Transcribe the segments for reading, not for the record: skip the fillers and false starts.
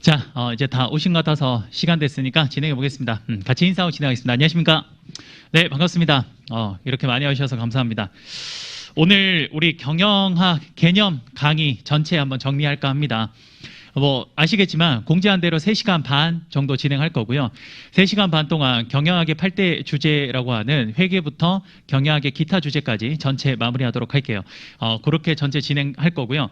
자, 이제 다 오신 것 같아서 시간 됐으니까 진행해 보겠습니다. 같이 인사하고 진행하겠습니다. 안녕하십니까? 네, 반갑습니다. 이렇게 많이 와주셔서 감사합니다. 오늘 우리 경영학 개념 강의 전체 한번 정리할까 합니다. 뭐 아시겠지만 공지한 대로 3시간 반 정도 진행할 거고요. 3시간 반 동안 경영학의 8대 주제라고 하는 회계부터 경영학의 기타 주제까지 전체 마무리하도록 할게요. 그렇게 전체 진행할 거고요.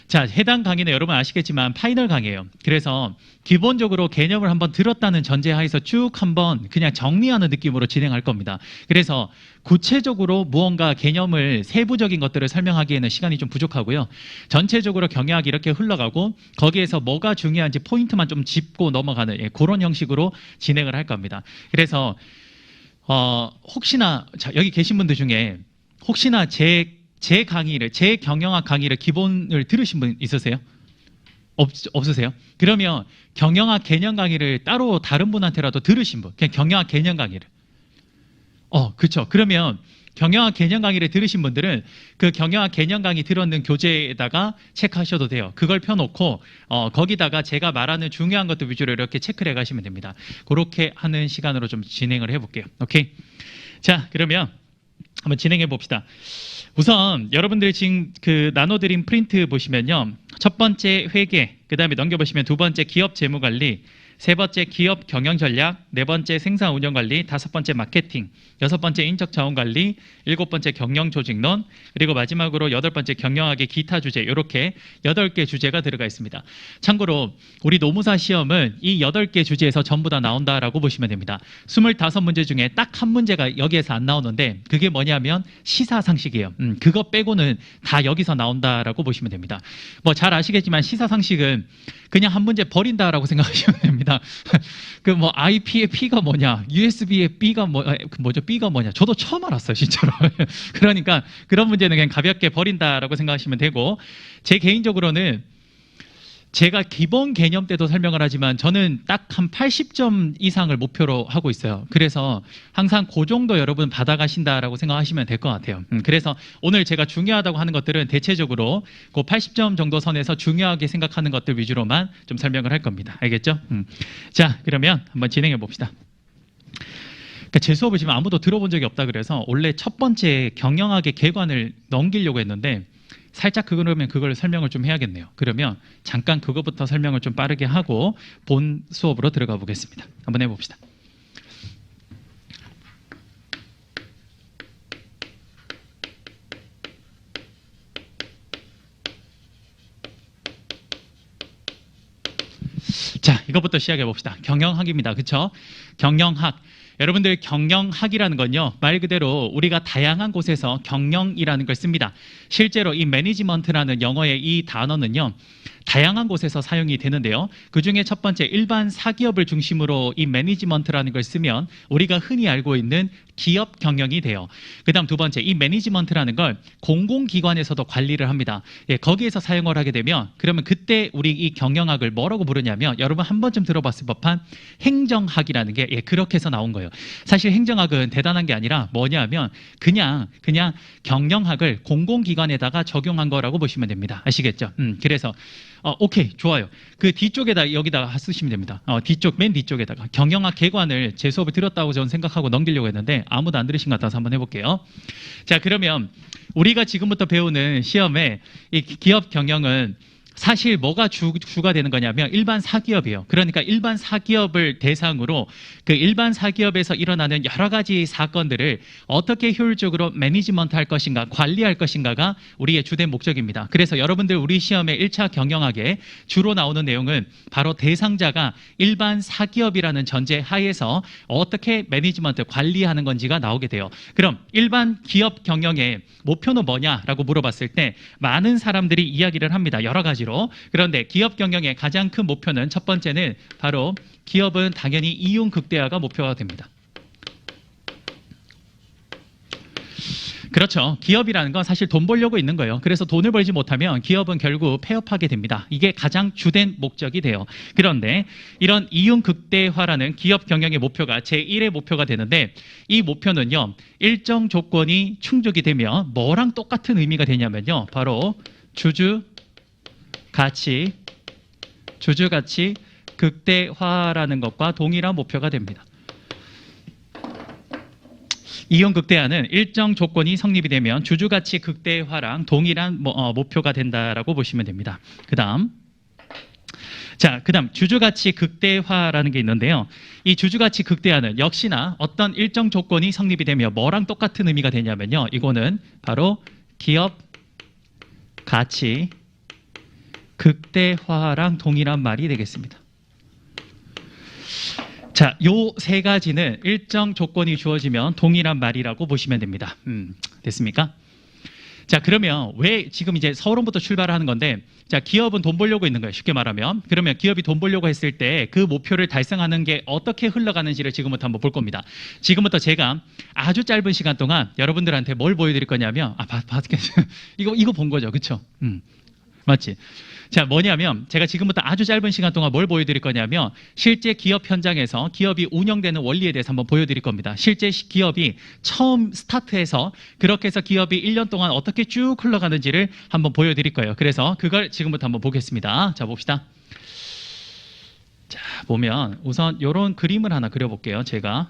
자, 해당 강의는 여러분 아시겠지만 파이널 강의예요. 그래서 기본적으로 개념을 한번 들었다는 전제하에서 쭉 한번 그냥 정리하는 느낌으로 진행할 겁니다. 그래서 구체적으로 무언가 개념을 세부적인 것들을 설명하기에는 시간이 좀 부족하고요. 전체적으로 경영학이 이렇게 흘러가고 거기에서 뭐가 중요한지 포인트만 좀 짚고 넘어가는 그런 형식으로 진행을 할 겁니다. 그래서 혹시나 여기 계신 분들 중에 혹시나 제 강의를, 제 경영학 강의를 기본을 들으신 분 있으세요? 없으세요? 그러면 경영학 개념 강의를 따로 다른 분한테라도 들으신 분, 그냥 경영학 개념 강의를. 그렇죠. 그러면 경영학 개념 강의를 들으신 분들은 그 경영학 개념 강의 들었는 교재에다가 체크하셔도 돼요. 그걸 펴놓고 거기다가 제가 말하는 중요한 것들 위주로 이렇게 체크를 해가시면 됩니다. 그렇게 하는 시간으로 좀 진행을 해볼게요. 오케이? 자, 그러면 한번 진행해 봅시다. 우선 여러분들이 지금 그 나눠드린 프린트 보시면요. 첫 번째 회계, 그 다음에 넘겨보시면 두 번째 기업 재무관리, 세 번째 기업 경영 전략, 네 번째 생산 운영 관리, 다섯 번째 마케팅, 여섯 번째 인적 자원 관리, 일곱 번째 경영 조직론, 그리고 마지막으로 여덟 번째 경영학의 기타 주제, 이렇게 8개 주제가 들어가 있습니다. 참고로 우리 노무사 시험은 이 8개 주제에서 전부 다 나온다라고 보시면 됩니다. 25문제 중에 딱 한 문제가 여기에서 안 나오는데 그게 뭐냐면 시사상식이에요. 그거 빼고는 다 여기서 나온다라고 보시면 됩니다. 뭐 잘 아시겠지만 시사상식은 그냥 한 문제 버린다라고 생각하시면 됩니다. 그 뭐 IP의 P가 뭐냐, USB의 B가 뭐죠? B가 뭐냐? 저도 처음 알았어요, 진짜로. 그러니까 그런 문제는 그냥 가볍게 버린다라고 생각하시면 되고, 제 개인적으로는 제가 기본 개념 때도 설명을 하지만 저는 딱 한 80점 이상을 목표로 하고 있어요. 그래서 항상 그 정도 여러분 받아가신다라고 생각하시면 될 것 같아요. 그래서 오늘 제가 중요하다고 하는 것들은 대체적으로 그 80점 정도 선에서 중요하게 생각하는 것들 위주로만 좀 설명을 할 겁니다. 알겠죠? 자, 그러면 한번 진행해 봅시다. 그러니까 제 수업을 지금 아무도 들어본 적이 없다 그래서 원래 첫 번째 경영학의 개관을 넘기려고 했는데 살짝 그러면 그걸 설명을 좀 해야겠네요. 그러면 잠깐 그거부터 설명을 좀 빠르게 하고 본 수업으로 들어가 보겠습니다. 한번 해봅시다. 자, 이것부터 시작해 봅시다. 경영학입니다. 그렇죠? 경영학. 여러분들 경영학이라는 건요, 말 그대로 우리가 다양한 곳에서 경영이라는 걸 씁니다. 실제로 이 매니지먼트라는 영어의 이 단어는요, 다양한 곳에서 사용이 되는데요. 그중에 첫 번째 일반 사기업을 중심으로 이 매니지먼트라는 걸 쓰면 우리가 흔히 알고 있는 기업 경영이 돼요. 그 다음 두 번째, 이 매니지먼트라는 걸 공공기관에서도 관리를 합니다. 거기에서 사용을 하게 되면 그러면 그때 우리 이 경영학을 뭐라고 부르냐면 여러분 한 번쯤 들어봤을 법한 행정학이라는 게 그렇게 해서 나온 거예요. 사실 행정학은 대단한 게 아니라 뭐냐면 그냥 경영학을 공공기관에다가 적용한 거라고 보시면 됩니다. 아시겠죠? 그래서 오케이, 좋아요. 그 뒤쪽에다 여기다가 쓰시면 됩니다. 맨 뒤쪽에다가 경영학 개관을 제 수업을 들었다고 저는 생각하고 넘기려고 했는데 아무도 안 들으신 것 같아서 한번 해볼게요. 자, 그러면 우리가 지금부터 배우는 시험에 이 기업 경영은 사실 뭐가 주가 되는 거냐면 일반 사기업이에요. 그러니까 일반 사기업을 대상으로 그 일반 사기업에서 일어나는 여러 가지 사건들을 어떻게 효율적으로 매니지먼트 할 것인가, 관리할 것인가가 우리의 주된 목적입니다. 그래서 여러분들 우리 시험에 1차 경영학에 주로 나오는 내용은 바로 대상자가 일반 사기업이라는 전제 하에서 어떻게 매니지먼트, 관리하는 건지가 나오게 돼요. 그럼 일반 기업 경영의 목표는 뭐냐라고 물어봤을 때 많은 사람들이 이야기를 합니다. 여러 가지로. 그런데 기업 경영의 가장 큰 목표는 첫 번째는 바로 기업은 당연히 이윤 극대화가 목표가 됩니다. 그렇죠. 기업이라는 건 사실 돈 벌려고 있는 거예요. 그래서 돈을 벌지 못하면 기업은 결국 폐업하게 됩니다. 이게 가장 주된 목적이 돼요. 그런데 이런 이윤 극대화라는 기업 경영의 목표가 제1의 목표가 되는데 이 목표는요, 일정 조건이 충족이 되면 뭐랑 똑같은 의미가 되냐면요, 바로 주주 가치, 극대화라는 것과 동일한 목표가 됩니다. 이용 극대화는 일정 조건이 성립이 되면 주주가치 극대화랑 동일한 목표가 된다라고 보시면 됩니다. 그다음 주주가치 극대화라는 게 있는데요. 이 주주가치 극대화는 역시나 어떤 일정 조건이 성립이 되며 뭐랑 똑같은 의미가 되냐면요. 이거는 바로 기업 가치 극대화랑 동일한 말이 되겠습니다. 자, 요 세 가지는 일정 조건이 주어지면 동일한 말이라고 보시면 됩니다. 됐습니까? 자, 그러면 왜 지금 이제 서론부터 출발하는 건데, 자, 기업은 돈 벌려고 있는 거예요. 쉽게 말하면. 그러면 기업이 돈 벌려고 했을 때 그 목표를 달성하는 게 어떻게 흘러가는지를 지금부터 한번 볼 겁니다. 지금부터 제가 아주 짧은 시간 동안 여러분들한테 뭘 보여드릴 거냐면, 이거 본 거죠. 그쵸? 맞지? 자, 뭐냐면 제가 지금부터 아주 짧은 시간 동안 뭘 보여드릴 거냐면 실제 기업 현장에서 기업이 운영되는 원리에 대해서 한번 보여드릴 겁니다. 실제 기업이 처음 스타트해서 그렇게 해서 기업이 1년 동안 어떻게 쭉 흘러가는지를 한번 보여드릴 거예요. 그래서 그걸 지금부터 한번 보겠습니다. 자, 봅시다. 자, 보면 우선 이런 그림을 하나 그려볼게요. 제가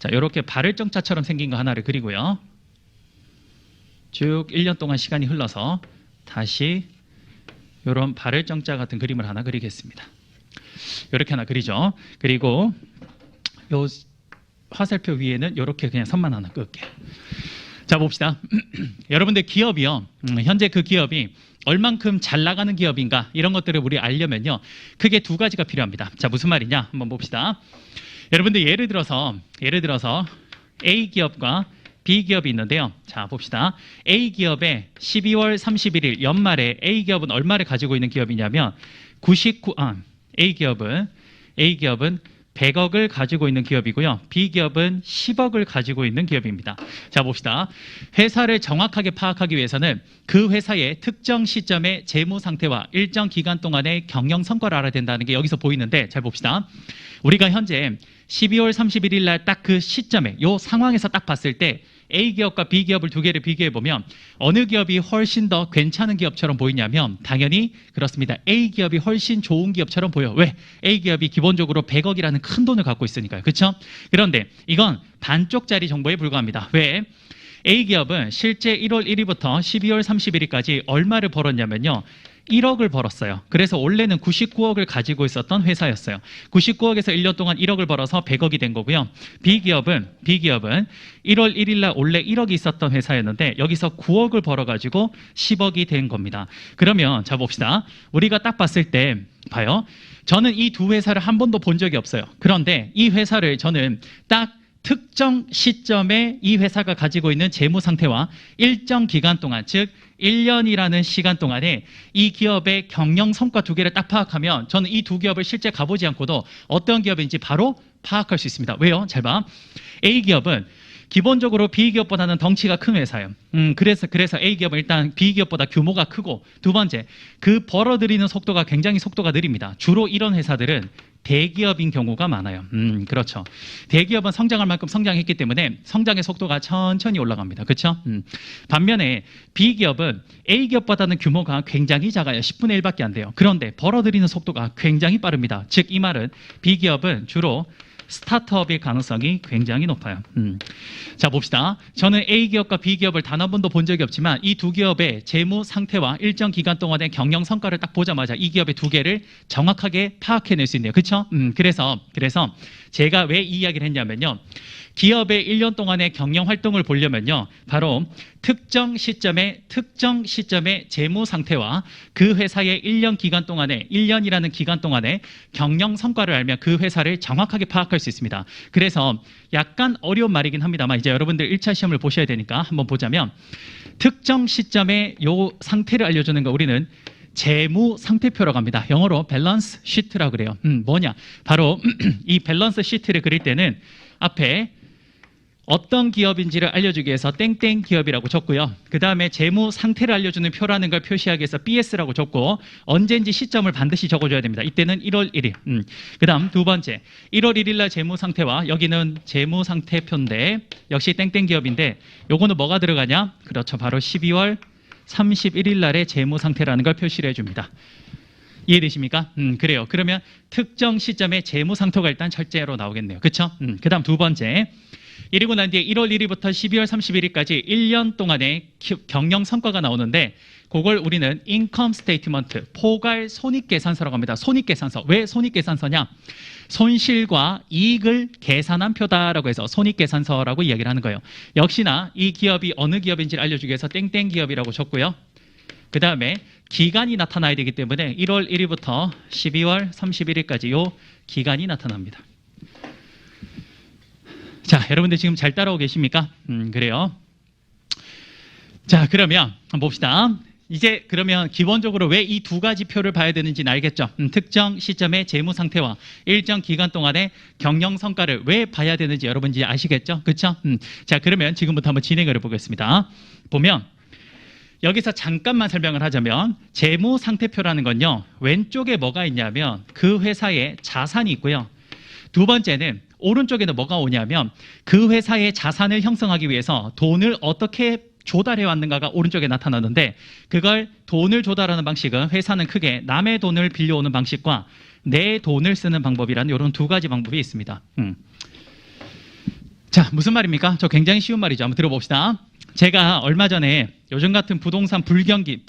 자, 이렇게 발을정자처럼 생긴 거 하나를 그리고요. 쭉 1년 동안 시간이 흘러서 다시 이런 발을정자 같은 그림을 하나 그리겠습니다. 이렇게 하나 그리죠. 그리고 요 화살표 위에는 이렇게 그냥 선만 하나 끌게요. 자, 봅시다. 여러분들 기업이요. 현재 그 기업이 얼만큼 잘 나가는 기업인가 이런 것들을 우리 알려면요. 크게 두 가지가 필요합니다. 자, 무슨 말이냐 한번 봅시다. 여러분들 예를 들어서 A 기업과 B 기업이 있는데요. 자, 봅시다. A 기업의 12월 31일 연말에 A 기업은 얼마를 가지고 있는 기업이냐면 A 기업은 100억을 가지고 있는 기업이고요. B 기업은 10억을 가지고 있는 기업입니다. 자, 봅시다. 회사를 정확하게 파악하기 위해서는 그 회사의 특정 시점의 재무 상태와 일정 기간 동안의 경영 성과를 알아야 된다는 게 여기서 보이는데, 잘 봅시다. 우리가 현재 12월 31일 날 딱 그 시점에 요 상황에서 딱 봤을 때 A 기업과 B 기업을 두 개를 비교해 보면 어느 기업이 훨씬 더 괜찮은 기업처럼 보이냐면 당연히 그렇습니다. A 기업이 훨씬 좋은 기업처럼 보여. 왜? A 기업이 기본적으로 100억이라는 큰 돈을 갖고 있으니까요. 그렇죠? 그런데 이건 반쪽짜리 정보에 불과합니다. 왜? A 기업은 실제 1월 1일부터 12월 31일까지 얼마를 벌었냐면요. 1억을 벌었어요. 그래서 원래는 99억을 가지고 있었던 회사였어요. 99억에서 1년 동안 1억을 벌어서 100억이 된 거고요. B기업은 1월 1일 날 원래 1억이 있었던 회사였는데 여기서 9억을 벌어가지고 10억이 된 겁니다. 그러면 자, 봅시다. 우리가 딱 봤을 때 봐요. 저는 이 두 회사를 한 번도 본 적이 없어요. 그런데 이 회사를 저는 딱 특정 시점에 이 회사가 가지고 있는 재무 상태와 일정 기간 동안, 즉 1년이라는 시간 동안에 이 기업의 경영 성과 두 개를 딱 파악하면 저는 이 두 기업을 실제 가보지 않고도 어떤 기업인지 바로 파악할 수 있습니다. 왜요? 잘 봐. A기업은 기본적으로 B기업보다는 덩치가 큰 회사예요. 그래서 A기업은 일단 B기업보다 규모가 크고, 두 번째, 그 벌어들이는 속도가 굉장히 속도가 느립니다. 주로 이런 회사들은 대기업인 경우가 많아요. 그렇죠. 대기업은 성장할 만큼 성장했기 때문에 성장의 속도가 천천히 올라갑니다. 그렇죠? 반면에 B기업은 A기업보다는 규모가 굉장히 작아요. 10분의 1밖에 안 돼요. 그런데 벌어들이는 속도가 굉장히 빠릅니다. 즉 이 말은 B기업은 주로 스타트업일 가능성이 굉장히 높아요. 자, 봅시다. 저는 A기업과 B기업을 단 한 번도 본 적이 없지만 이 두 기업의 재무 상태와 일정 기간 동안의 경영 성과를 딱 보자마자 이 기업의 두 개를 정확하게 파악해낼 수 있네요. 그렇죠? 그래서 제가 왜 이 이야기를 했냐면요. 기업의 1년 동안의 경영 활동을 보려면요. 바로 특정 시점의 재무 상태와 그 회사의 1년 기간 동안에 1년이라는 기간 동안에 경영 성과를 알면 그 회사를 정확하게 파악할 수 있습니다. 그래서 약간 어려운 말이긴 합니다만 이제 여러분들 1차 시험을 보셔야 되니까 한번 보자면 특정 시점의 요 상태를 알려주는 거 우리는 재무 상태표라고 합니다. 영어로 밸런스 시트라고 그래요. 뭐냐? 바로 이 밸런스 시트를 그릴 때는 앞에 어떤 기업인지를 알려주기 위해서 땡땡 기업이라고 적고요. 그 다음에 재무 상태를 알려주는 표라는 걸 표시하기 위해서 BS라고 적고 언제인지 시점을 반드시 적어줘야 됩니다. 이때는 1월 1일. 그 다음 두 번째 1월 1일 날 재무 상태와 여기는 재무 상태표인데 역시 땡땡 기업인데 요거는 뭐가 들어가냐? 그렇죠. 바로 12월 31일 날의 재무 상태라는 걸 표시를 해줍니다. 이해되십니까? 그래요. 그러면 특정 시점에 재무 상태가 일단 철제로 나오겠네요. 그렇죠? 그다음 두 번째. 이러고 난 뒤에 1월 1일부터 12월 31일까지 1년 동안의 경영 성과가 나오는데 그걸 우리는 인컴 스테이트먼트, 포괄 손익계산서라고 합니다. 손익계산서. 왜 손익계산서냐? 손실과 이익을 계산한 표다라고 해서 손익계산서라고 이야기를 하는 거예요. 역시나 이 기업이 어느 기업인지를 알려주기 위해서 땡땡 기업이라고 줬고요. 그 다음에 기간이 나타나야 되기 때문에 1월 1일부터 12월 31일까지 요 기간이 나타납니다. 자, 여러분들 지금 잘 따라오고 계십니까? 그래요. 자, 그러면 한번 봅시다. 이제 그러면 기본적으로 왜 이 두 가지 표를 봐야 되는지는 알겠죠? 특정 시점의 재무 상태와 일정 기간 동안의 경영 성과를 왜 봐야 되는지 여러분 이제 아시겠죠? 그렇죠? 자, 그러면 지금부터 한번 진행을 해보겠습니다. 보면 여기서 잠깐만 설명을 하자면 재무 상태표라는 건요. 왼쪽에 뭐가 있냐면 그 회사의 자산이 있고요. 두 번째는 오른쪽에는 뭐가 오냐면 그 회사의 자산을 형성하기 위해서 돈을 어떻게 조달해 왔는가가 오른쪽에 나타나는데 그걸 돈을 조달하는 방식은 회사는 크게 남의 돈을 빌려오는 방식과 내 돈을 쓰는 방법이라는 이런 두 가지 방법이 있습니다. 자, 무슨 말입니까? 저 굉장히 쉬운 말이죠. 한번 들어봅시다. 제가 얼마 전에 요즘 같은 부동산 불경기죠.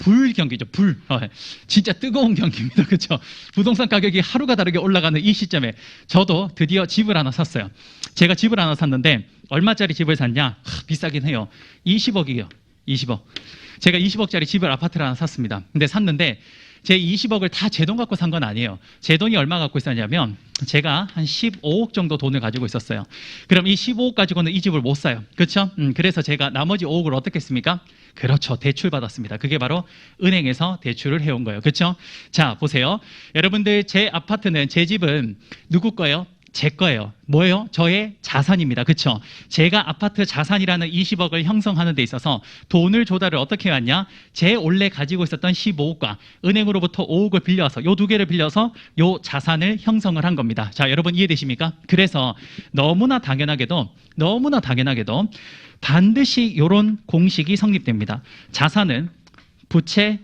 진짜 뜨거운 경기입니다. 그렇죠? 부동산 가격이 하루가 다르게 올라가는 이 시점에 저도 드디어 집을 하나 샀어요. 제가 집을 하나 샀는데 얼마짜리 집을 샀냐? 비싸긴 해요. 20억이에요. 20억. 제가 20억짜리 집을 아파트를 하나 샀습니다. 근데 샀는데 제 20억을 다 제 돈 갖고 산 건 아니에요. 제 돈이 얼마 갖고 있었냐면 제가 한 15억 정도 돈을 가지고 있었어요. 그럼 이 15억 가지고는 이 집을 못 사요. 그렇죠? 그래서 제가 나머지 5억을 어떻게 했습니까? 그렇죠. 대출 받았습니다. 그게 바로 은행에서 대출을 해온 거예요. 그렇죠? 자, 보세요. 여러분들 제 아파트는 제 집은 누구 거예요? 제 거예요. 뭐예요? 저의 자산입니다. 그렇죠? 제가 아파트 자산이라는 20억을 형성하는 데 있어서 돈을 조달을 어떻게 해왔냐? 제 원래 가지고 있었던 15억과 은행으로부터 5억을 빌려서 요 두 개를 빌려서 요 자산을 형성을 한 겁니다. 자, 여러분 이해되십니까? 그래서 너무나 당연하게도 반드시 이런 공식이 성립됩니다. 자산은 부채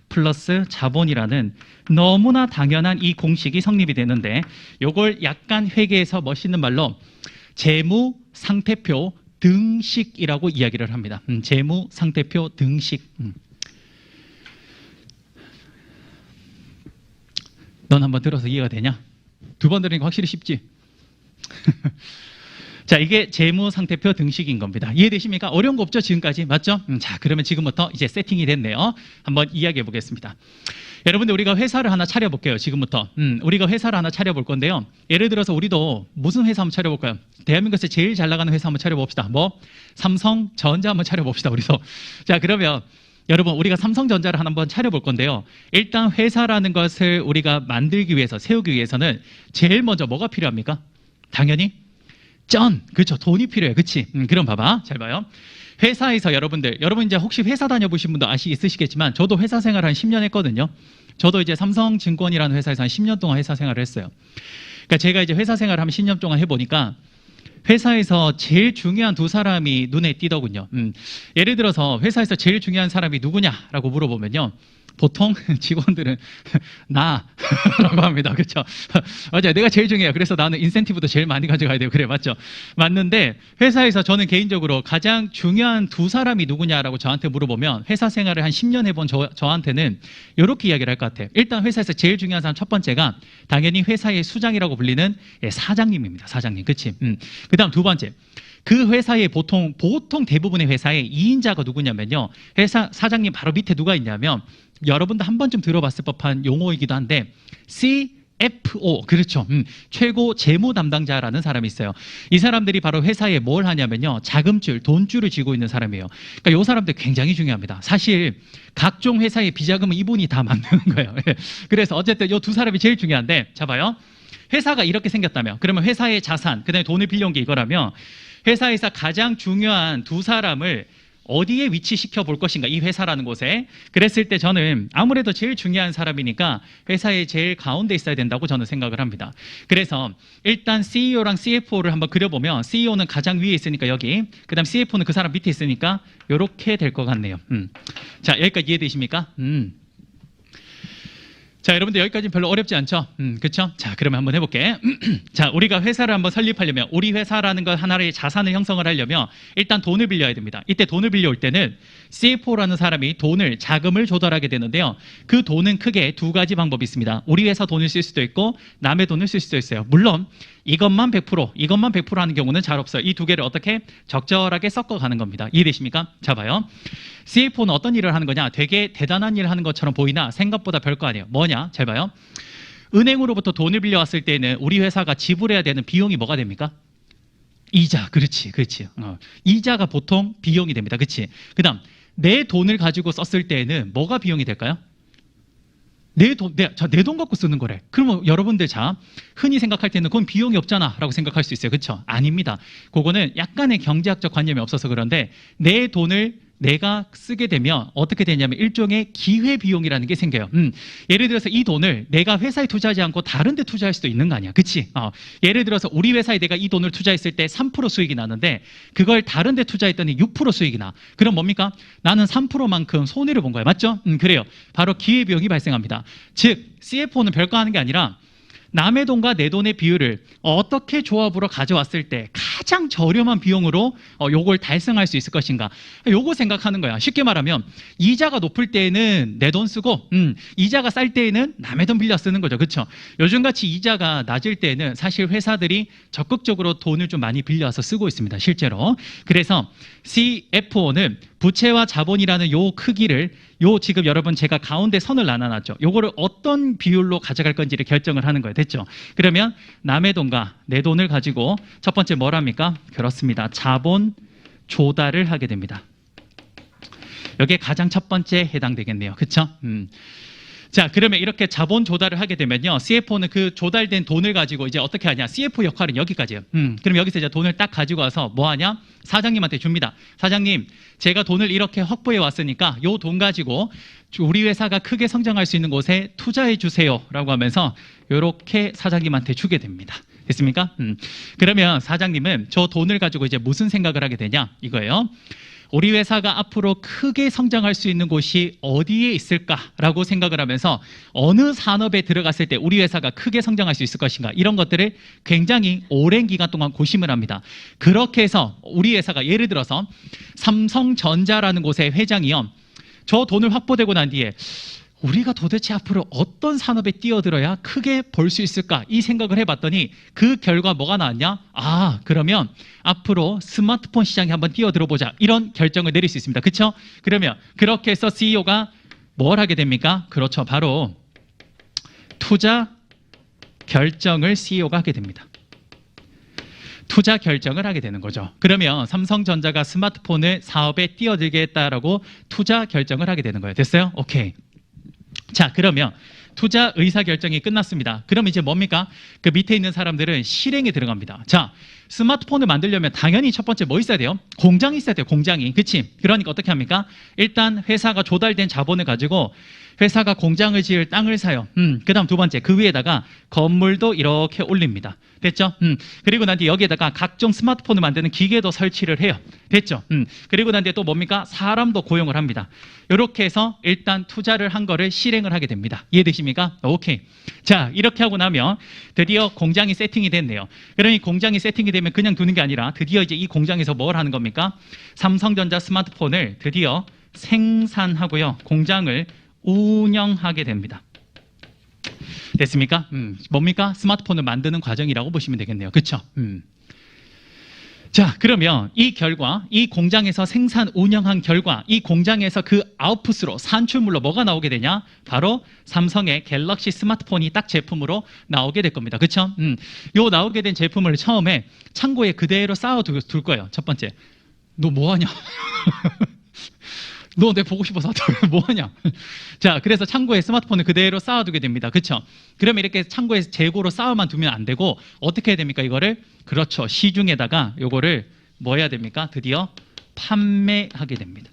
플러스 자본이라는 너무나 당연한 이 공식이 성립이 되는데 요걸 약간 회계에서 멋있는 말로 재무 상태표 등식이라고 이야기를 합니다. 재무 상태표 등식. 넌 한번 들어서 이해가 되냐? 두 번 들으니까 확실히 쉽지? 자, 이게 재무 상태표 등식인 겁니다. 이해되십니까? 어려운 거 없죠? 지금까지. 맞죠? 자, 그러면 지금부터 이제 세팅이 됐네요. 한번 이야기해 보겠습니다. 여러분들 우리가 회사를 하나 차려볼게요. 지금부터. 우리가 회사를 하나 차려볼 건데요. 예를 들어서 우리도 무슨 회사 한번 차려볼까요? 대한민국에서 제일 잘 나가는 회사 한번 차려봅시다. 뭐? 삼성전자 한번 차려봅시다. 우리도. 자, 그러면 여러분 우리가 삼성전자를 한번 차려볼 건데요. 일단 회사라는 것을 우리가 만들기 위해서 세우기 위해서는 제일 먼저 뭐가 필요합니까? 당연히 그렇죠. 돈이 필요해. 그치? 그럼 봐봐. 잘 봐요. 회사에서 여러분 이제 혹시 회사 다녀보신 분도 있으시겠지만 저도 회사 생활 한 10년 했거든요. 저도 이제 삼성증권이라는 회사에서 한 10년 동안 회사 생활을 했어요. 그러니까 제가 이제 회사 생활을 한 10년 동안 해보니까 회사에서 제일 중요한 두 사람이 눈에 띄더군요. 예를 들어서 회사에서 제일 중요한 사람이 누구냐라고 물어보면요. 보통 직원들은 나라고 합니다. 그렇죠? 맞아요. 내가 제일 중요해요. 그래서 나는 인센티브도 제일 많이 가져가야 돼요. 그래, 맞죠? 맞는데 회사에서 저는 개인적으로 가장 중요한 두 사람이 누구냐라고 저한테 물어보면 회사 생활을 한 10년 해본 저한테는 이렇게 이야기를 할 것 같아요. 일단 회사에서 제일 중요한 사람 첫 번째가 당연히 회사의 수장이라고 불리는 사장님입니다. 사장님. 그치? 그 다음 두 번째. 그 회사의 보통 대부분의 회사의 2인자가 누구냐면요. 회사 사장님 바로 밑에 누가 있냐면 여러분도 한 번쯤 들어봤을 법한 용어이기도 한데 CFO, 그렇죠. 최고 재무 담당자라는 사람이 있어요. 이 사람들이 바로 회사에 뭘 하냐면요. 자금줄, 돈줄을 쥐고 있는 사람이에요. 그러니까 이 사람들 굉장히 중요합니다. 사실 각종 회사의 비자금은 이분이 다 만드는 거예요. 그래서 어쨌든 이 두 사람이 제일 중요한데 자 봐요. 회사가 이렇게 생겼다면 그러면 회사의 자산, 그다음에 돈을 빌려온 게 이거라면 회사에서 가장 중요한 두 사람을 어디에 위치시켜 볼 것인가, 이 회사라는 곳에. 그랬을 때 저는 아무래도 제일 중요한 사람이니까 회사의 제일 가운데 있어야 된다고 저는 생각을 합니다. 그래서 일단 CEO랑 CFO를 한번 그려보면 CEO는 가장 위에 있으니까 여기, 그 다음 CFO는 그 사람 밑에 있으니까 이렇게 될 것 같네요. 자, 여기까지 이해되십니까? 자, 여러분들 여기까지는 별로 어렵지 않죠? 그쵸? 자, 그러면 한번 해볼게. 자, 우리가 회사를 한번 설립하려면, 우리 회사라는 것 하나의 자산을 형성을 하려면 일단 돈을 빌려야 됩니다. 이때 돈을 빌려올 때는 CFO라는 사람이 자금을 조달하게 되는데요. 그 돈은 크게 두 가지 방법이 있습니다. 우리 회사 돈을 쓸 수도 있고 남의 돈을 쓸 수도 있어요. 물론 이것만 100% 하는 경우는 잘 없어요. 이 두 개를 어떻게 적절하게 섞어가는 겁니다. 이해되십니까? 자, 봐요. CFO는 어떤 일을 하는 거냐? 되게 대단한 일을 하는 것처럼 보이나 생각보다 별거 아니에요. 뭐냐? 잘 봐요. 은행으로부터 돈을 빌려왔을 때는 우리 회사가 지불해야 되는 비용이 뭐가 됩니까? 이자. 그렇지. 이자가 보통 비용이 됩니다. 그렇지? 그 다음 내 돈을 가지고 썼을 때는 뭐가 비용이 될까요? 내 돈 갖고 쓰는 거래. 그러면 여러분들 흔히 생각할 때는 그건 비용이 없잖아 라고 생각할 수 있어요. 그렇죠? 아닙니다. 그거는 약간의 경제학적 관념이 없어서 그런데 내 돈을 내가 쓰게 되면 어떻게 되냐면 일종의 기회비용이라는 게 생겨요. 예를 들어서 이 돈을 내가 회사에 투자하지 않고 다른 데 투자할 수도 있는 거 아니야. 그치? 예를 들어서 우리 회사에 내가 이 돈을 투자했을 때 3% 수익이 나는데 그걸 다른 데 투자했더니 6% 수익이 나. 그럼 뭡니까? 나는 3%만큼 손해를 본 거야. 맞죠? 그래요. 바로 기회비용이 발생합니다. 즉 CFO는 별거 하는 게 아니라 남의 돈과 내 돈의 비율을 어떻게 조합으로 가져왔을 때 가장 저렴한 비용으로 요걸 달성할 수 있을 것인가, 요거 생각하는 거야. 쉽게 말하면 이자가 높을 때에는 내 돈 쓰고 이자가 쌀 때에는 남의 돈 빌려 쓰는 거죠. 그렇죠? 요즘같이 이자가 낮을 때는 사실 회사들이 적극적으로 돈을 좀 많이 빌려서 쓰고 있습니다. 실제로. 그래서 CFO는 부채와 자본이라는 요 크기를 지금 여러분 제가 가운데 선을 나눠놨죠. 요거를 어떤 비율로 가져갈 건지를 결정을 하는 거예요. 됐죠? 그러면 남의 돈과 내 돈을 가지고 첫 번째 뭘 합니까? 그렇습니다. 자본 조달을 하게 됩니다. 여기에 가장 첫 번째 해당되겠네요. 그렇죠? 자, 그러면 이렇게 자본 조달을 하게 되면요. CFO는 그 조달된 돈을 가지고 이제 어떻게 하냐. CFO 역할은 여기까지예요. 그럼 여기서 이제 돈을 딱 가지고 와서 뭐 하냐? 사장님한테 줍니다. 사장님, 제가 돈을 이렇게 확보해 왔으니까 요 돈 가지고 우리 회사가 크게 성장할 수 있는 곳에 투자해 주세요. 라고 하면서 이렇게 사장님한테 주게 됩니다. 됐습니까? 그러면 사장님은 저 돈을 가지고 이제 무슨 생각을 하게 되냐? 이거예요. 우리 회사가 앞으로 크게 성장할 수 있는 곳이 어디에 있을까라고 생각을 하면서 어느 산업에 들어갔을 때 우리 회사가 크게 성장할 수 있을 것인가, 이런 것들을 굉장히 오랜 기간 동안 고심을 합니다. 그렇게 해서 우리 회사가 예를 들어서 삼성전자라는 곳의 회장이요, 저 돈을 확보되고 난 뒤에 우리가 도대체 앞으로 어떤 산업에 뛰어들어야 크게 벌 수 있을까, 이 생각을 해봤더니 그 결과 뭐가 나왔냐? 그러면 앞으로 스마트폰 시장에 한번 뛰어들어 보자, 이런 결정을 내릴 수 있습니다. 그렇죠? 그러면 그렇게 해서 CEO가 뭘 하게 됩니까? 그렇죠. 바로 투자 결정을 CEO가 하게 됩니다. 투자 결정을 하게 되는 거죠. 그러면 삼성전자가 스마트폰을 사업에 뛰어들겠다라고 투자 결정을 하게 되는 거예요. 됐어요? 오케이. 자, 그러면 투자 의사결정이 끝났습니다. 그럼 이제 뭡니까? 그 밑에 있는 사람들은 실행에 들어갑니다. 자, 스마트폰을 만들려면 당연히 첫 번째 뭐 있어야 돼요? 공장이 있어야 돼요. 공장이. 그치? 그러니까 어떻게 합니까? 일단 회사가 조달된 자본을 가지고 회사가 공장을 지을 땅을 사요. 그 다음 두 번째, 그 위에다가 건물도 이렇게 올립니다. 됐죠? 그리고 난 뒤에 여기에다가 각종 스마트폰을 만드는 기계도 설치를 해요. 됐죠? 그리고 난 뒤에 또 뭡니까? 사람도 고용을 합니다. 이렇게 해서 일단 투자를 한 거를 실행을 하게 됩니다. 이해되십니까? 오케이. 자, 이렇게 하고 나면 드디어 공장이 세팅이 됐네요. 그러니 공장이 세팅이 되면 그냥 두는 게 아니라 드디어 이제 이 공장에서 뭘 하는 겁니까? 삼성전자 스마트폰을 드디어 생산하고요, 공장을 운영하게 됩니다. 됐습니까? 뭡니까? 스마트폰을 만드는 과정이라고 보시면 되겠네요. 그렇죠? 자, 그러면 이 결과, 이 공장에서 생산 운영한 결과, 이 공장에서 그 아웃풋으로, 산출물로 뭐가 나오게 되냐? 바로 삼성의 갤럭시 스마트폰이 딱 제품으로 나오게 될 겁니다. 그렇죠? 요 나오게 된 제품을 처음에 창고에 그대로 쌓아둘 거예요. 첫 번째, 너 뭐하냐? 너 내 보고 싶어서 뭐하냐? 자, 그래서 창고에 스마트폰을 그대로 쌓아두게 됩니다. 그렇죠? 그러면 이렇게 창고에 재고로 쌓아만 두면 안 되고 어떻게 해야 됩니까? 이거를, 그렇죠, 시중에다가 요거를 뭐 해야 됩니까? 드디어 판매하게 됩니다.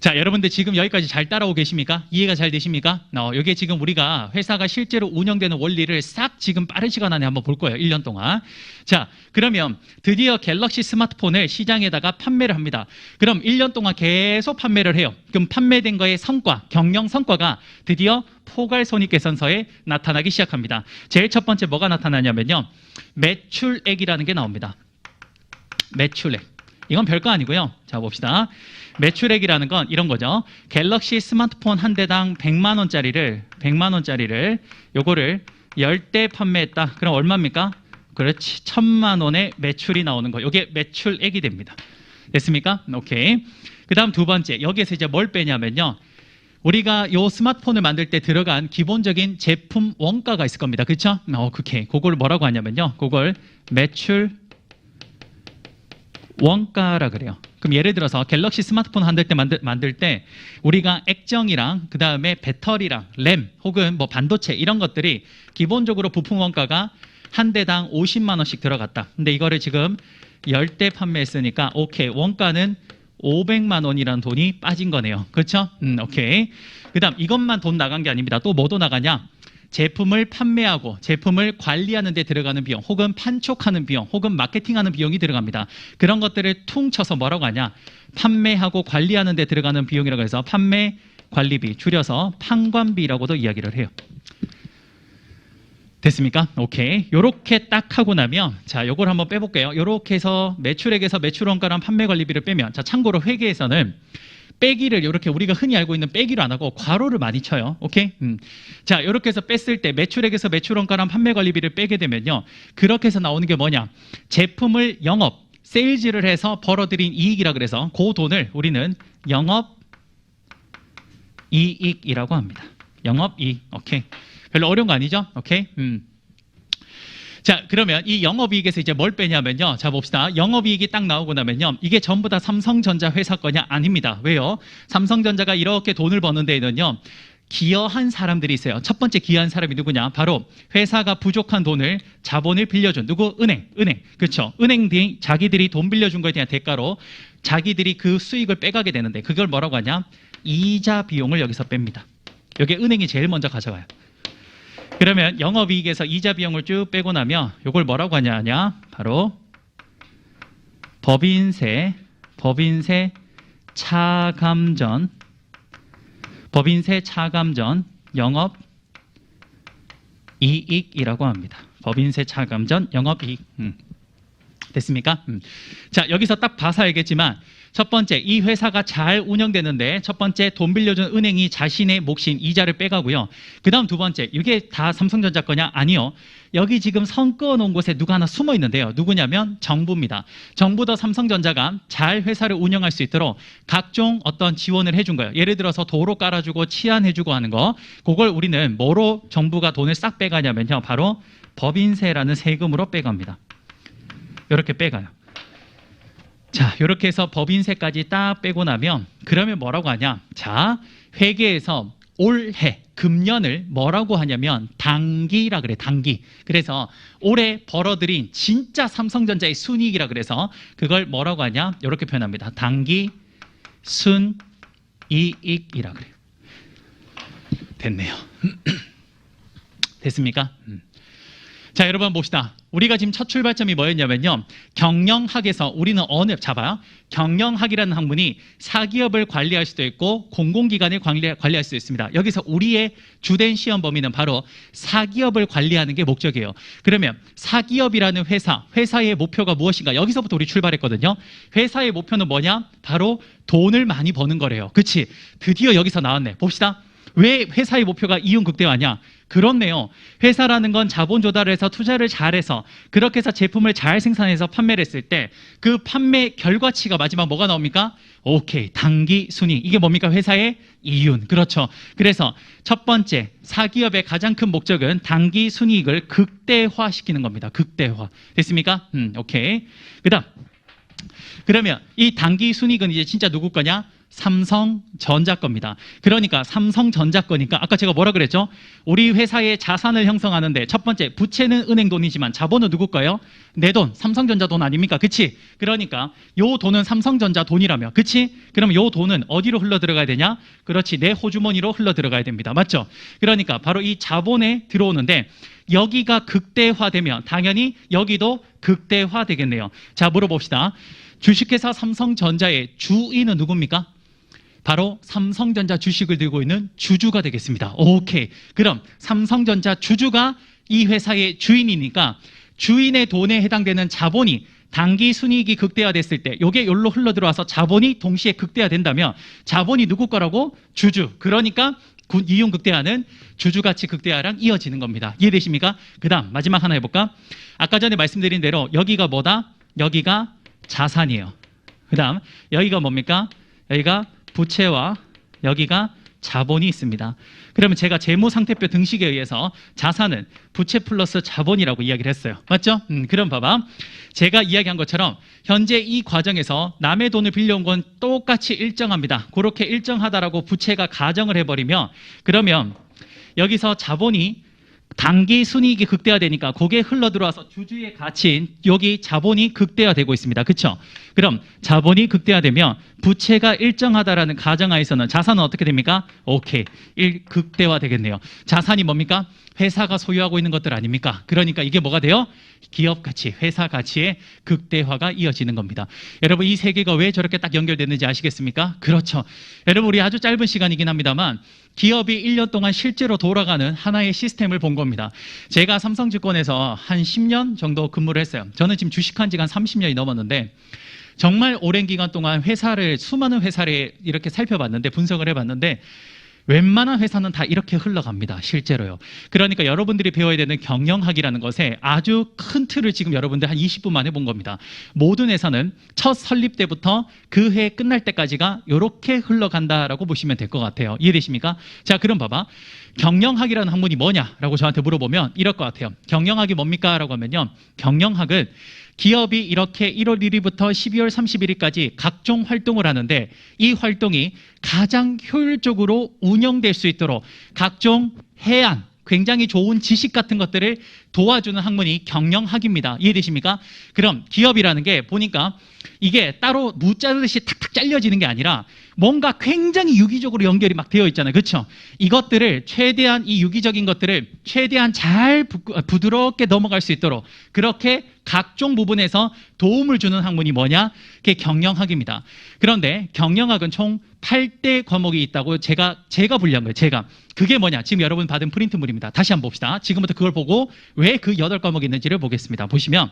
자, 여러분들 지금 여기까지 잘 따라오고 계십니까? 이해가 잘 되십니까? 이게 지금 우리가 회사가 실제로 운영되는 원리를 싹 지금 빠른 시간 안에 한번 볼 거예요. 1년 동안. 자, 그러면 드디어 갤럭시 스마트폰을 시장에다가 판매를 합니다. 그럼 1년 동안 계속 판매를 해요. 그럼 판매된 거의 성과, 경영 성과가 드디어 포괄손익개선서에 나타나기 시작합니다. 제일 첫 번째 뭐가 나타나냐면요. 매출액이라는 게 나옵니다. 매출액. 이건 별거 아니고요. 자, 봅시다. 매출액이라는 건 이런 거죠. 갤럭시 스마트폰 한 대당 100만 원짜리를 요거를 10대 판매했다. 그럼 얼마입니까? 그렇지. 1000만 원의 매출이 나오는 거. 이게 매출액이 됩니다. 됐습니까? 오케이. 그다음 두 번째. 여기에서 이제 뭘 빼냐면요. 우리가 요 스마트폰을 만들 때 들어간 기본적인 제품 원가가 있을 겁니다. 그렇죠? 오케이. 그걸 뭐라고 하냐면요. 그걸 매출 원가라 그래요. 그럼 예를 들어서 갤럭시 스마트폰 만들 때 우리가 액정이랑 그 다음에 배터리랑 램 혹은 뭐 반도체 이런 것들이 기본적으로 부품 원가가 한 대당 50만 원씩 들어갔다. 근데 이거를 지금 10대 판매했으니까 오케이. 원가는 500만 원이라는 돈이 빠진 거네요. 그렇죠? 오케이. 그 다음 이것만 돈 나간 게 아닙니다. 또 뭐도 나가냐? 제품을 판매하고 제품을 관리하는 데 들어가는 비용 혹은 판촉하는 비용 혹은 마케팅하는 비용이 들어갑니다. 그런 것들을 퉁쳐서 뭐라고 하냐? 판매하고 관리하는 데 들어가는 비용이라고 해서 판매 관리비 줄여서 판관비라고도 이야기를 해요. 됐습니까? 오케이. 요렇게 딱 하고 나면 자, 요걸 한번 빼볼게요. 요렇게 해서 매출액에서 매출원가랑 판매 관리비를 빼면 자, 참고로 회계에서는 빼기를 이렇게 우리가 흔히 알고 있는 빼기로 안 하고 괄호를 많이 쳐요. 오케이? 자, 이렇게 해서 뺐을 때 매출액에서 매출원가랑 판매 관리비를 빼게 되면요. 그렇게 해서 나오는 게 뭐냐? 제품을 영업, 세일즈를 해서 벌어들인 이익이라 그래서 그 돈을 우리는 영업 이익이라고 합니다. 영업 이익. 오케이. 별로 어려운 거 아니죠? 오케이? 자, 그러면 이 영업이익에서 이제 뭘 빼냐면요. 자, 봅시다. 영업이익이 딱 나오고 나면요. 이게 전부 다 삼성전자 회사 거냐? 아닙니다. 왜요? 삼성전자가 이렇게 돈을 버는 데에는요. 기여한 사람들이 있어요. 첫 번째 기여한 사람이 누구냐? 바로 회사가 부족한 돈을 자본을 빌려준 누구? 은행. 그렇죠? 은행들이 자기들이 돈 빌려준 거에 대한 대가로 자기들이 그 수익을 빼가게 되는데 그걸 뭐라고 하냐? 이자 비용을 여기서 뺍니다. 여기 은행이 제일 먼저 가져가요. 그러면 영업이익에서 이자 비용을 쭉 빼고 나면 이걸 뭐라고 하냐? 바로 법인세 차감전 영업이익이라고 합니다. 법인세 차감전 영업이익. 됐습니까? 자, 여기서 딱 봐서 알겠지만 첫 번째, 이 회사가 잘 운영되는데 첫 번째 돈 빌려준 은행이 자신의 몫인 이자를 빼가고요. 그 다음 두 번째, 이게 다 삼성전자 거냐? 아니요. 여기 지금 선 그어놓은 곳에 누가 하나 숨어 있는데요. 누구냐면 정부입니다. 정부도 삼성전자가 잘 회사를 운영할 수 있도록 각종 어떤 지원을 해준 거예요. 예를 들어서 도로 깔아주고 치안해주고 하는 거. 그걸 우리는 뭐로 정부가 돈을 싹 빼가냐면요. 바로 법인세라는 세금으로 빼갑니다. 이렇게 빼가요. 자, 이렇게 해서 법인세까지 딱 빼고 나면 그러면 뭐라고 하냐? 자, 회계에서 올해 금년을 뭐라고 하냐면 당기라 그래. 당기. 그래서 올해 벌어들인 진짜 삼성전자의 순이익이라 그래서 그걸 뭐라고 하냐? 이렇게 표현합니다. 당기 순이익이라 그래요. 됐네요. 됐습니까? 자, 여러분 봅시다. 우리가 지금 첫 출발점이 뭐였냐면요. 경영학에서 우리는 잡아요. 경영학이라는 학문이 사기업을 관리할 수도 있고 공공기관을 관리할 수도 있습니다. 여기서 우리의 주된 시험 범위는 바로 사기업을 관리하는 게 목적이에요. 그러면 사기업이라는 회사의 목표가 무엇인가? 여기서부터 우리 출발했거든요. 회사의 목표는 뭐냐? 바로 돈을 많이 버는 거래요. 그치? 드디어 여기서 나왔네. 봅시다. 왜 회사의 목표가 이윤극대화냐? 그렇네요. 회사라는 건 자본 조달을 해서 투자를 잘해서 그렇게 해서 제품을 잘 생산해서 판매를 했을 때 그 판매 결과치가 마지막 뭐가 나옵니까? 오케이. 당기 순이익. 이게 뭡니까? 회사의 이윤. 그렇죠. 그래서 첫 번째 사기업의 가장 큰 목적은 당기 순이익을 극대화시키는 겁니다. 극대화. 됐습니까? 오케이. 그다음 그러면 이 당기 순이익은 이제 진짜 누구 거냐? 삼성전자 겁니다. 그러니까 삼성전자 거니까 아까 제가 뭐라 그랬죠? 우리 회사의 자산을 형성하는데 첫 번째 부채는 은행 돈이지만 자본은 누구 거예요? 내 돈, 삼성전자 돈 아닙니까? 그치? 그러니까 요 돈은 삼성전자 돈이라며. 그치? 그럼 요 돈은 어디로 흘러 들어가야 되냐? 그렇지. 내 호주머니로 흘러 들어가야 됩니다. 맞죠? 그러니까 바로 이 자본에 들어오는데 여기가 극대화되면 당연히 여기도 극대화되겠네요. 자, 물어봅시다. 주식회사 삼성전자의 주인은 누굽니까? 바로 삼성전자 주식을 들고 있는 주주가 되겠습니다. 오케이. 그럼 삼성전자 주주가 이 회사의 주인이니까 주인의 돈에 해당되는 자본이 단기 순이익이 극대화됐을 때 이게 여기로 흘러들어와서 자본이 동시에 극대화된다면 자본이 누구 거라고? 주주. 그러니까 이윤 극대화는 주주가치 극대화랑 이어지는 겁니다. 이해되십니까? 그 다음 마지막 하나 해볼까? 아까 전에 말씀드린 대로 여기가 뭐다? 여기가 자산이에요. 그 다음 여기가 뭡니까? 여기가 부채와 여기가 자본이 있습니다. 그러면 제가 재무상태표 등식에 의해서 자산은 부채 플러스 자본이라고 이야기를 했어요. 맞죠? 그럼 봐봐. 제가 이야기한 것처럼 현재 이 과정에서 남의 돈을 빌려온 건 똑같이 일정합니다. 그렇게 일정하다라고 부채가 가정을 해버리면 그러면 여기서 자본이 단기 순이익이 극대화되니까 그게 흘러들어와서 주주의 가치인 여기 자본이 극대화되고 있습니다. 그렇죠? 그럼 자본이 극대화되면 부채가 일정하다라는 가정하에서는 자산은 어떻게 됩니까? 오케이. 극대화 되겠네요. 자산이 뭡니까? 회사가 소유하고 있는 것들 아닙니까? 그러니까 이게 뭐가 돼요? 기업 가치, 회사 가치의 극대화가 이어지는 겁니다. 여러분 이 세 개가 왜 저렇게 딱 연결됐는지 아시겠습니까? 그렇죠. 여러분 우리 아주 짧은 시간이긴 합니다만 기업이 1년 동안 실제로 돌아가는 하나의 시스템을 본 겁니다. 제가 삼성증권에서 한 10년 정도 근무를 했어요. 저는 지금 주식한 지가 한 30년이 넘었는데 정말 오랜 기간 동안 수많은 회사를 이렇게 살펴봤는데 분석을 해봤는데 웬만한 회사는 다 이렇게 흘러갑니다. 실제로요. 그러니까 여러분들이 배워야 되는 경영학이라는 것에 아주 큰 틀을 지금 여러분들 한 20분 만에 본 겁니다. 모든 회사는 첫 설립 때부터 그 해 끝날 때까지가 이렇게 흘러간다라고 보시면 될 것 같아요. 이해되십니까? 자, 그럼 봐봐. 경영학이라는 학문이 뭐냐라고 저한테 물어보면 이럴 것 같아요. 경영학이 뭡니까? 라고 하면요. 경영학은 기업이 이렇게 1월 1일부터 12월 31일까지 각종 활동을 하는데 이 활동이 가장 효율적으로 운영될 수 있도록 각종 해안, 굉장히 좋은 지식 같은 것들을 도와주는 학문이 경영학입니다. 이해되십니까? 그럼 기업이라는 게 보니까 이게 따로 무 자르듯이 탁탁 잘려지는 게 아니라 뭔가 굉장히 유기적으로 연결이 막 되어 있잖아요. 그렇죠? 이것들을 최대한 이 유기적인 것들을 최대한 잘 부드럽게 넘어갈 수 있도록 그렇게 각종 부분에서 도움을 주는 학문이 뭐냐? 그게 경영학입니다. 그런데 경영학은 총 8대 과목이 있다고 제가 분류한 거예요. 제가. 그게 뭐냐? 지금 여러분 받은 프린트물입니다. 다시 한번 봅시다. 지금부터 그걸 보고 왜 그 8과목이 있는지를 보겠습니다. 보시면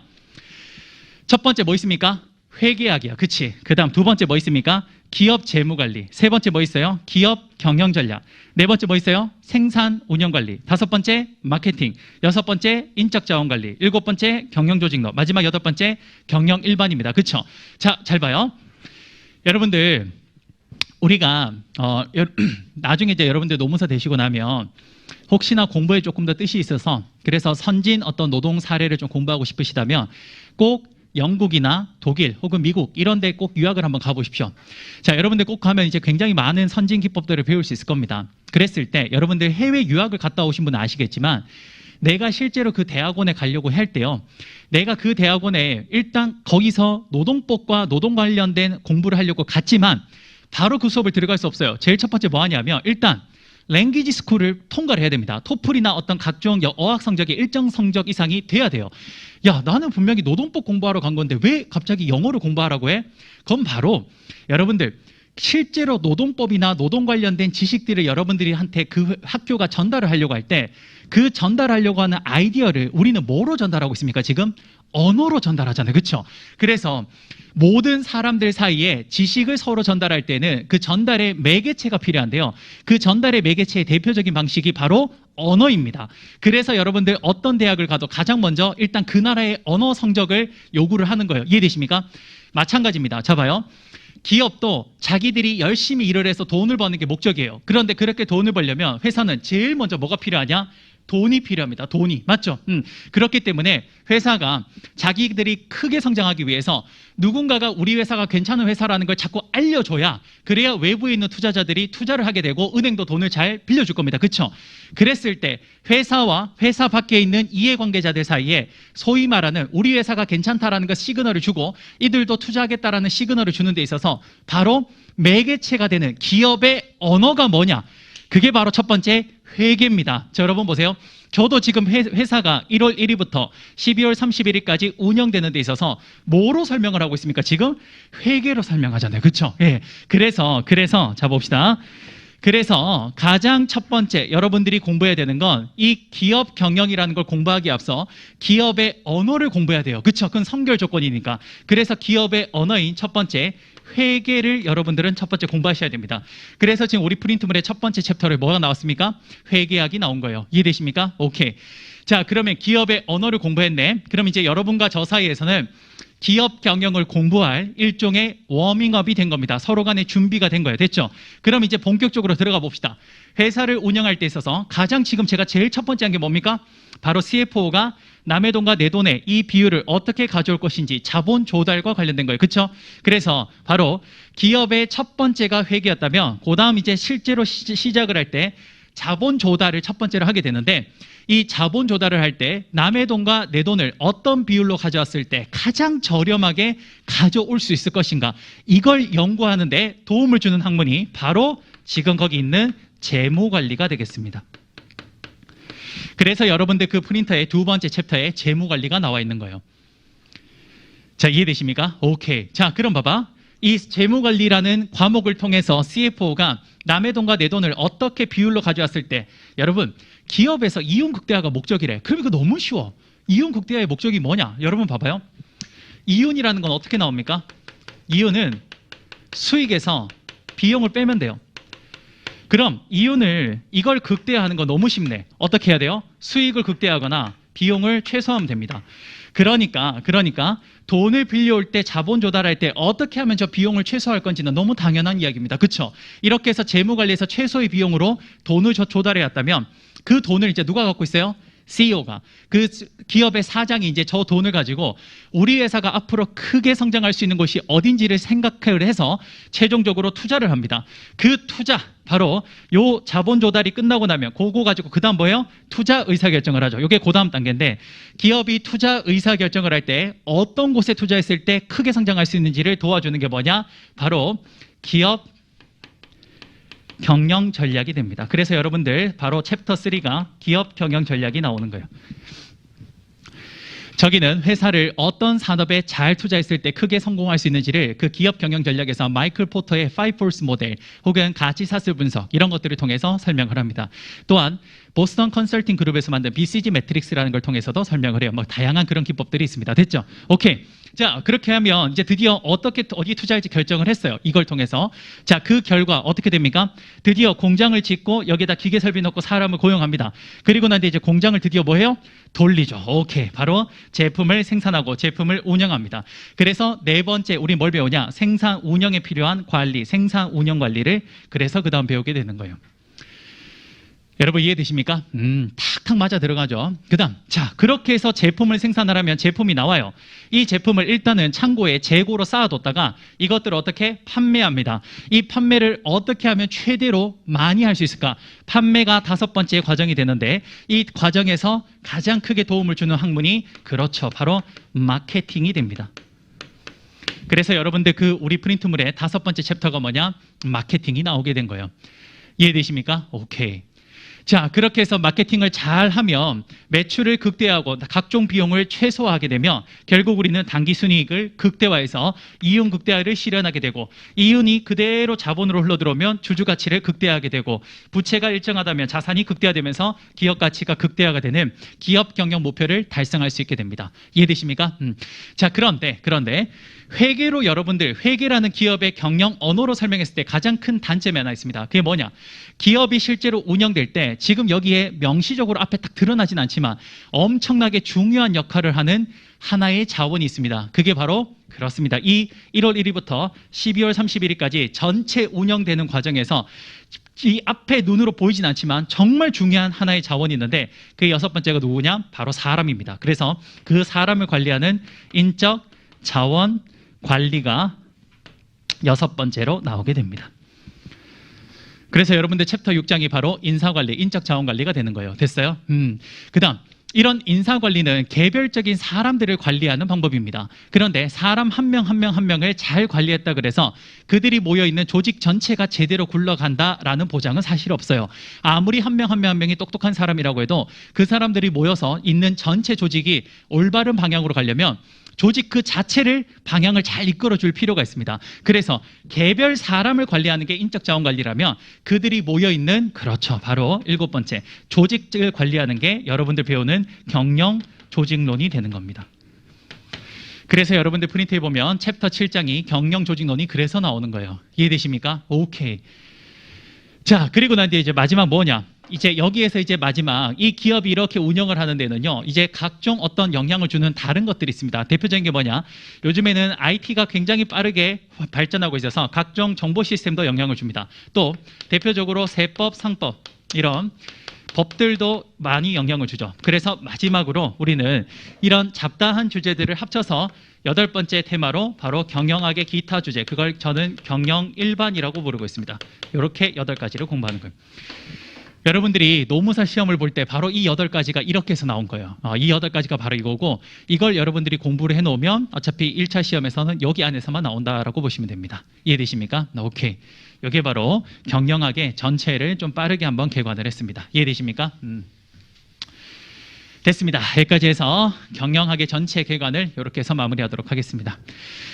첫 번째 뭐 있습니까? 회계학이야. 그치? 그 다음 두 번째 뭐 있습니까? 기업 재무관리. 세 번째 뭐 있어요? 기업 경영전략. 네 번째 뭐 있어요? 생산 운영관리. 다섯 번째 마케팅. 여섯 번째 인적자원관리. 일곱 번째 경영조직론. 마지막 여덟 번째 경영일반입니다. 그쵸? 자, 잘 봐요. 여러분들 우리가 나중에 이제 여러분들 노무사 되시고 나면 혹시나 공부에 조금 더 뜻이 있어서 그래서 선진 어떤 노동 사례를 좀 공부하고 싶으시다면 꼭 영국이나 독일 혹은 미국 이런 데 꼭 유학을 한번 가보십시오. 자, 여러분들 꼭 가면 이제 굉장히 많은 선진 기법들을 배울 수 있을 겁니다. 그랬을 때 여러분들 해외 유학을 갔다 오신 분은 아시겠지만 내가 실제로 그 대학원에 가려고 할 때요. 내가 그 대학원에 일단 거기서 노동법과 노동 관련된 공부를 하려고 갔지만 바로 그 수업을 들어갈 수 없어요. 제일 첫 번째 뭐 하냐면 일단 랭귀지 스쿨을 통과를 해야 됩니다. 토플이나 어떤 각종 어학 성적이 일정 성적 이상이 돼야 돼요. 야, 나는 분명히 노동법 공부하러 간 건데 왜 갑자기 영어를 공부하라고 해? 그건 바로 여러분들 실제로 노동법이나 노동 관련된 지식들을 여러분들이 한테 그 학교가 전달을 하려고 할 때 그 전달하려고 하는 아이디어를 우리는 뭐로 전달하고 있습니까? 지금 언어로 전달하잖아요. 그렇죠? 그래서 모든 사람들 사이에 지식을 서로 전달할 때는 그 전달의 매개체가 필요한데요. 그 전달의 매개체의 대표적인 방식이 바로 언어입니다. 그래서 여러분들 어떤 대학을 가도 가장 먼저 일단 그 나라의 언어 성적을 요구를 하는 거예요. 이해되십니까? 마찬가지입니다. 자, 봐요. 기업도 자기들이 열심히 일을 해서 돈을 버는 게 목적이에요. 그런데 그렇게 돈을 벌려면 회사는 제일 먼저 뭐가 필요하냐? 돈이 필요합니다. 돈이. 맞죠? 그렇기 때문에 회사가 자기들이 크게 성장하기 위해서 누군가가 우리 회사가 괜찮은 회사라는 걸 자꾸 알려줘야, 그래야 외부에 있는 투자자들이 투자를 하게 되고 은행도 돈을 잘 빌려줄 겁니다. 그렇죠? 그랬을 때 회사와 회사 밖에 있는 이해관계자들 사이에 소위 말하는 우리 회사가 괜찮다라는 것 시그널을 주고 이들도 투자하겠다라는 시그널을 주는 데 있어서 바로 매개체가 되는 기업의 언어가 뭐냐? 그게 바로 첫 번째 회계입니다. 자, 여러분 보세요. 저도 지금 회사가 1월 1일부터 12월 31일까지 운영되는 데 있어서 뭐로 설명을 하고 있습니까? 지금 회계로 설명하잖아요. 그렇죠? 예. 그래서 자 봅시다. 그래서 가장 첫 번째 여러분들이 공부해야 되는 건 이 기업 경영이라는 걸 공부하기에 앞서 기업의 언어를 공부해야 돼요. 그렇죠? 그건 선결 조건이니까. 그래서 기업의 언어인 첫 번째 회계를 여러분들은 첫 번째 공부하셔야 됩니다. 그래서 지금 우리 프린트물의 첫 번째 챕터를 뭐가 나왔습니까? 회계학이 나온 거예요. 이해되십니까? 오케이. 자, 그러면 기업의 언어를 공부했네. 그럼 이제 여러분과 저 사이에서는 기업 경영을 공부할 일종의 워밍업이 된 겁니다. 서로 간의 준비가 된 거예요. 됐죠? 그럼 이제 본격적으로 들어가 봅시다. 회사를 운영할 때 있어서 가장 지금 제가 제일 첫 번째 한 게 뭡니까? 바로 CFO가 남의 돈과 내 돈의 이 비율을 어떻게 가져올 것인지 자본 조달과 관련된 거예요. 그렇죠? 그래서 바로 기업의 첫 번째가 회계였다면 그 다음 이제 실제로 시작을 할 때 자본 조달을 첫 번째로 하게 되는데, 이 자본 조달을 할 때 남의 돈과 내 돈을 어떤 비율로 가져왔을 때 가장 저렴하게 가져올 수 있을 것인가, 이걸 연구하는 데 도움을 주는 학문이 바로 지금 거기 있는 재무관리가 되겠습니다. 그래서 여러분들 그 프린터의 두 번째 챕터에 재무관리가 나와 있는 거예요. 자, 이해되십니까? 오케이. 자, 그럼 봐봐. 이 재무관리라는 과목을 통해서 CFO가 남의 돈과 내 돈을 어떻게 비율로 가져왔을 때, 여러분 기업에서 이윤 극대화가 목적이래. 그럼 이거 너무 쉬워. 이윤 극대화의 목적이 뭐냐? 여러분 봐봐요. 이윤이라는 건 어떻게 나옵니까? 이윤은 수익에서 비용을 빼면 돼요. 그럼 이걸 극대화하는 건 너무 쉽네. 어떻게 해야 돼요? 수익을 극대화하거나 비용을 최소화하면 됩니다. 그러니까 돈을 빌려올 때, 자본 조달할 때 어떻게 하면 저 비용을 최소화할 건지는 너무 당연한 이야기입니다. 그렇죠? 이렇게 해서 재무관리에서 최소의 비용으로 돈을 조달해 왔다면 그 돈을 이제 누가 갖고 있어요? CEO가. 그 기업의 사장이 이제 저 돈을 가지고 우리 회사가 앞으로 크게 성장할 수 있는 곳이 어딘지를 생각을 해서 최종적으로 투자를 합니다. 그 투자, 바로 요 자본 조달이 끝나고 나면 그거 가지고 그 다음 뭐예요? 투자 의사결정을 하죠. 이게 그 다음 단계인데, 기업이 투자 의사결정을 할 때 어떤 곳에 투자했을 때 크게 성장할 수 있는지를 도와주는 게 뭐냐? 바로 기업 경영 전략이 됩니다. 그래서 여러분들 바로 챕터 3가 기업 경영 전략이 나오는 거예요. 저기는 회사를 어떤 산업에 잘 투자했을 때 크게 성공할 수 있는지를 그 기업 경영 전략에서 마이클 포터의 5포스 모델 혹은 가치사슬 분석, 이런 것들을 통해서 설명을 합니다. 또한 보스턴 컨설팅 그룹에서 만든 BCG 매트릭스라는 걸 통해서도 설명을 해요. 뭐 다양한 그런 기법들이 있습니다. 됐죠? 오케이. 자, 그렇게 하면 이제 드디어 어디 투자할지 결정을 했어요. 이걸 통해서. 자, 그 결과 어떻게 됩니까? 드디어 공장을 짓고 여기다 기계 설비 넣고 사람을 고용합니다. 그리고 난 뒤에 이제 공장을 드디어 뭐 해요? 돌리죠. 오케이. 바로 제품을 생산하고 제품을 운영합니다. 그래서 네 번째 우리 뭘 배우냐? 생산 운영에 필요한 관리, 생산 운영 관리를 그래서 그 다음 배우게 되는 거예요. 여러분 이해되십니까? 탁탁 맞아 들어가죠. 그 다음, 자, 그렇게 해서 제품을 생산하려면 제품이 나와요. 이 제품을 일단은 창고에 재고로 쌓아뒀다가 이것들을 어떻게 판매합니다. 이 판매를 어떻게 하면 최대로 많이 할 수 있을까? 판매가 다섯 번째 과정이 되는데, 이 과정에서 가장 크게 도움을 주는 학문이 그렇죠. 바로 마케팅이 됩니다. 그래서 여러분들 그 우리 프린트물의 다섯 번째 챕터가 뭐냐? 마케팅이 나오게 된 거예요. 이해되십니까? 오케이. 자, 그렇게 해서 마케팅을 잘 하면 매출을 극대화하고 각종 비용을 최소화하게 되면 결국 우리는 단기 순이익을 극대화해서 이윤 극대화를 실현하게 되고, 이윤이 그대로 자본으로 흘러들어오면 주주 가치를 극대화하게 되고, 부채가 일정하다면 자산이 극대화되면서 기업 가치가 극대화가 되는 기업 경영 목표를 달성할 수 있게 됩니다. 이해되십니까? 자, 그런데 회계로 여러분들, 회계라는 기업의 경영 언어로 설명했을 때 가장 큰 단점이 하나 있습니다. 그게 뭐냐? 기업이 실제로 운영될 때 있는데 지금 여기에 명시적으로 앞에 딱 드러나진 않지만 엄청나게 중요한 역할을 하는 하나의 자원이 있습니다. 그게 바로 그렇습니다. 이 1월 1일부터 12월 31일까지 전체 운영되는 과정에서 이 앞에 눈으로 보이진 않지만 정말 중요한 하나의 자원이 있는데 그 여섯 번째가 누구냐? 바로 사람입니다. 그래서 그 사람을 관리하는 인적 자원 관리가 여섯 번째로 나오게 됩니다. 그래서 여러분들 챕터 6장이 바로 인사관리, 인적 자원관리가 되는 거예요. 됐어요? 그 다음 이런 인사관리는 개별적인 사람들을 관리하는 방법입니다. 그런데 사람 한 명 한 명 한 명을 잘 관리했다 그래서 그들이 모여있는 조직 전체가 제대로 굴러간다라는 보장은 사실 없어요. 아무리 한 명 한 명 한 명이 똑똑한 사람이라고 해도 그 사람들이 모여서 있는 전체 조직이 올바른 방향으로 가려면 조직 그 자체를 방향을 잘 이끌어줄 필요가 있습니다. 그래서 개별 사람을 관리하는 게 인적 자원 관리라면 그들이 모여있는 그렇죠. 바로 일곱 번째 조직을 관리하는 게 여러분들 배우는 경영 조직론이 되는 겁니다. 그래서 여러분들 프린트에 보면 챕터 7장이 경영 조직론이 그래서 나오는 거예요. 이해되십니까? 오케이. 자, 그리고 난 뒤에 이제 마지막 뭐냐? 이제 여기에서 이제 마지막 이 기업이 이렇게 운영을 하는 데는요, 이제 각종 어떤 영향을 주는 다른 것들이 있습니다. 대표적인 게 뭐냐? 요즘에는 IT가 굉장히 빠르게 발전하고 있어서 각종 정보 시스템도 영향을 줍니다. 또 대표적으로 세법, 상법 이런 법들도 많이 영향을 주죠. 그래서 마지막으로 우리는 이런 잡다한 주제들을 합쳐서 여덟 번째 테마로 바로 경영학의 기타 주제, 그걸 저는 경영 일반이라고 부르고 있습니다. 이렇게 8가지를 공부하는 거예요. 여러분들이 노무사 시험을 볼 때 바로 이 8가지가 이렇게 해서 나온 거예요. 이 8가지가 바로 이거고 이걸 여러분들이 공부를 해놓으면 어차피 1차 시험에서는 여기 안에서만 나온다라고 보시면 됩니다. 이해되십니까? 오케이. 이게 바로 경영학의 전체를 좀 빠르게 한번 개관을 했습니다. 이해되십니까? 됐습니다. 여기까지 해서 경영학의 전체 개관을 이렇게 해서 마무리하도록 하겠습니다.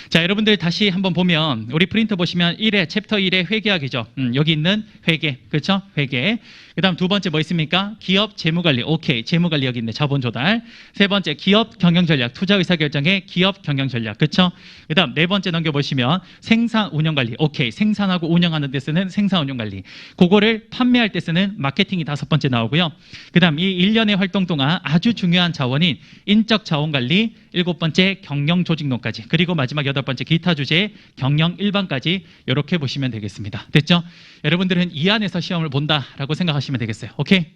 자, 여러분들 다시 한번 보면 우리 프린터 보시면 1회 챕터 1의 회계학이죠. 여기 있는 회계, 그렇죠? 회계. 그 다음 두 번째 뭐 있습니까? 기업 재무관리. 오케이, 재무관리 여기 있네. 자본 조달. 세 번째 기업 경영전략, 투자 의사결정의 기업 경영전략, 그렇죠? 그 다음 네 번째 넘겨보시면 생산 운영관리. 오케이, 생산하고 운영하는 데 쓰는 생산 운영관리. 그거를 판매할 때 쓰는 마케팅이 5번째 나오고요. 그 다음 이 1년의 활동 동안 아주 중요한 자원인 인적 자원관리 7번째 경영조직론까지, 그리고 마지막 8번째 기타 주제 경영 일반까지 이렇게 보시면 되겠습니다. 됐죠? 여러분들은 이 안에서 시험을 본다라고 생각하시면 되겠어요. 오케이?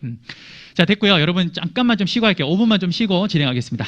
자, 됐고요. 여러분 잠깐만 좀 쉬고 할게요. 5분만 좀 쉬고 진행하겠습니다.